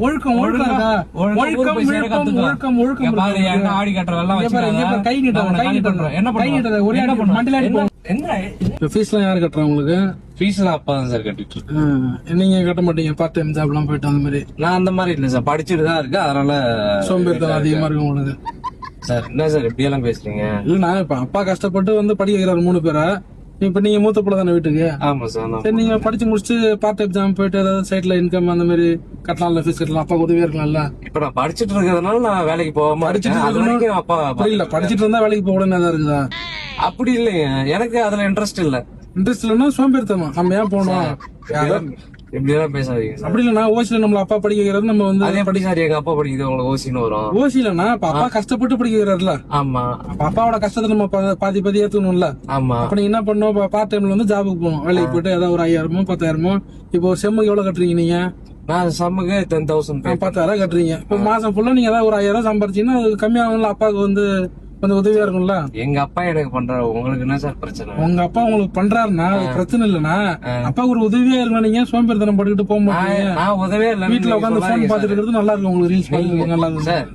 ஒழுக்கம் ஆடி கட்டுறதெல்லாம் கை நீட்ட ஒரே ஃபீஸ் எல்லாம் யாரு கட்டுறா உங்களுக்கு? ஃபீஸ் எல்லாம் அப்பா தான் சார் கட்டிட்டு இருக்கு. நீங்க கட்ட மாட்டீங்க? பார்ட் டைம் ஜாப் எல்லாம் போயிட்டு அந்த மாதிரி? நான் அந்த மாதிரி இல்ல சார், படிச்சுட்டு தான் இருக்கு. அதனால சோம்பேறித்தனம் அதிகமா இருக்கு உங்களுக்கு. சார் என்ன சார் இப்படி எல்லாம் பேசுறீங்க? இல்ல இப்ப அப்பா கஷ்டப்பட்டு வந்து படிக்க வைக்கிறாரு 3 பேரை. இப்ப நீங்க மூத்த பிள்ளை தானே வீட்டுக்கு? ஆமா சார். சரி, நீங்க படிச்சு முடிச்சு பார்ட் டைம் ஜாப் போயிட்டு ஏதாவது சைட்ல இன்கம் அந்த மாதிரி கட்டலாம்ல, ஃபீஸ் கட்டலாம், அப்பா உதவியா இருக்கலாம்ல. இப்ப நான் படிச்சுட்டு இருக்கிறதுனால நான் வேலைக்கு போகாம அப்பா இல்ல படிச்சுட்டு இருந்தா வேலைக்கு போக உடனே இருக்குதா? அப்படி இல்லைங்க, எனக்கு அதுல இன்ட்ரெஸ்ட் இல்ல. இன்ட்ரெஸ்ட் இல்லன்னா சோம்பேறித்தனம். நம்ம ஏன் போனோம்? இப்படி எல்லாம் பேசாதீங்க. அப்படி இல்லன்னா ஓசில நம்மள அப்பா படிக்க வைக்கிறது, நம்ம வந்து அதே படி சார் எங்க அப்பா படிக்குது உங்களுக்கு ஓசின்னு வரும். ஓசி இல்லன்னா அப்பா கஷ்டப்பட்டு படிக்க வைக்கிறாருல. ஆமா, அப்பாவோட கஷ்டத்தை நம்ம பாதி ஏத்துக்கணும்ல. ஆமா. அப்ப நீங்க என்ன பண்ணணும்? பார்ட் டைம்ல வந்து ஜாபுக்கு போகணும், வேலைக்கு போயிட்டு ஏதாவது ஒரு 5000 10,000. இப்போ ஒரு செம்முக்கு எவ்வளவு கட்டுறீங்க நீங்க? நான் சம்முக்கு 10,000 10,000 கட்டுறீங்க. இப்போ மாசம் ஃபுல்லா நீங்க ஏதாவது ஒரு 1000 சம்பாரிச்சீங்கன்னா அது கம்மியாகும்ல, அப்பாவுக்கு வந்து கொஞ்சம் உதவியா இருக்கும்ல. எங்க அப்பா எனக்கு பண்றாரு, உங்களுக்கு என்ன சார் பிரச்சனை? உங்க அப்பா உங்களுக்கு பண்றாருன்னா பிரச்சனை இல்லன்னா அப்பாவுக்கு ஒரு உதவியா இருக்கணும். நீங்க சோம்பேறித்தனம் பட்டுக்கிட்டு போக மாட்டீங்க. நான் உதவியா இல்ல, வீட்டுல உட்காந்து போன் பாத்துட்டு இருக்கிறது நல்லா இருக்கும். உங்களுக்கு ரீல்ஸ் பாக்குறது நல்லா இருக்கும் சார்.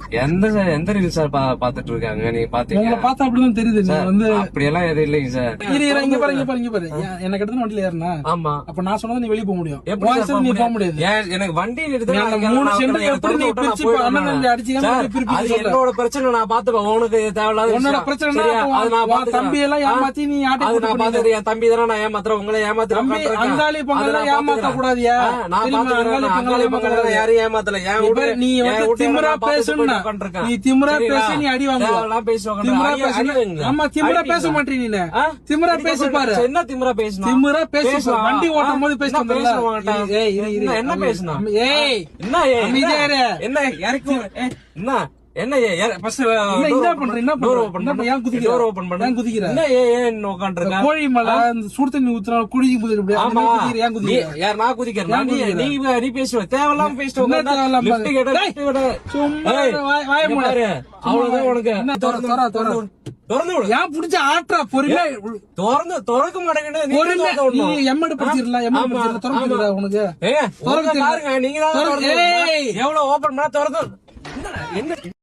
எந்த ரீல்ஸ் சார் பாத்துட்டு இருக்காங்க? நீங்க பாத்தீங்க? உங்களை பார்த்தா அப்படிதான் தெரியுது. நீங்க வந்து அப்படி எல்லாம் எதுவும் இல்லைங்க சார். இங்க பாரு எனக்கு எடுத்து வண்டியில ஏறினா. ஆமா, அப்ப நான் சொன்னது நீ வெளியே போக முடியும், நீ போக முடியாது. எனக்கு வண்டி எடுத்து 3 சென்ட் எப்படி நீ பிரிச்சு அண்ணன் அடிச்சீங்க? என்னோட பிரச்சனை நான் பாத்துப்பேன். உனக்கு தேவையில்லாத உன்னோட பிரச்சனை. தம்பி எல்லாம் ஏமாத்தி நீ என் தம்பி தானே நான் ஏமாத்துறேன், உங்களை அங்காளி பொங்கல் ஏமாத்த கூடாதியா? யாரையும் ஏமாத்தல. நீ திமிரா பேசுனா நீ திமிரா பேசி நீ அடி வாங்கலாம். ஆமா, திமிரா பேச மாட்டீங்க. நீ திமிரா பேசி பாரு. என்ன திமிரா பேசணும்? திமிரா பேசி வண்டி ஓட்டும் போது பேசணும். என்ன பேசணும்? என்ன என்ன இறக்கு என்ன என்ன கோழி மலை சுடு தண்ணி ஊத்துறா குடிக்கு நீ பேசுவ தேவையில்லாம பேசிட்டு அவ்வளவுதான் உனக்கு. ஏன் புடிச்ச ஆட்டா பொறுமையா திறக்க மாட்டேங்க. எம்மடு படிச்சிடலாம் உனக்கு. நீங்க எவ்வளவு ஓபன் பண்ணா திறந்து என்ன